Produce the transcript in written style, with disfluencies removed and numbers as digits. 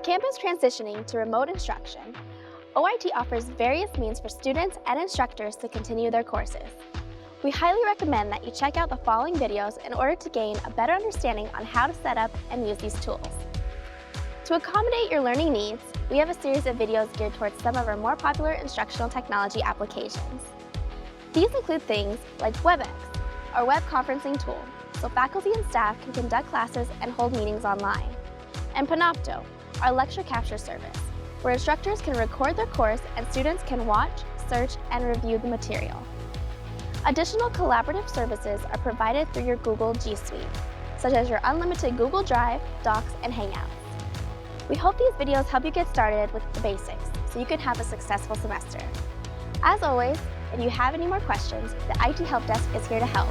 With campus transitioning to remote instruction, OIT offers various means for students and instructors to continue their courses. We highly recommend that you check out the following videos in order to gain a better understanding on how to set up and use these tools. To accommodate your learning needs, we have a series of videos geared towards some of our more popular instructional technology applications. These include things like WebEx, our web conferencing tool, so faculty and staff can conduct classes and hold meetings online, and Panopto, our lecture capture service, where instructors can record their course and students can watch, search, and review the material. Additional collaborative services are provided through your Google G Suite, such as your unlimited Google Drive, Docs, and Hangouts. We hope these videos help you get started with the basics so you can have a successful semester. As always, if you have any more questions, the IT Help Desk is here to help.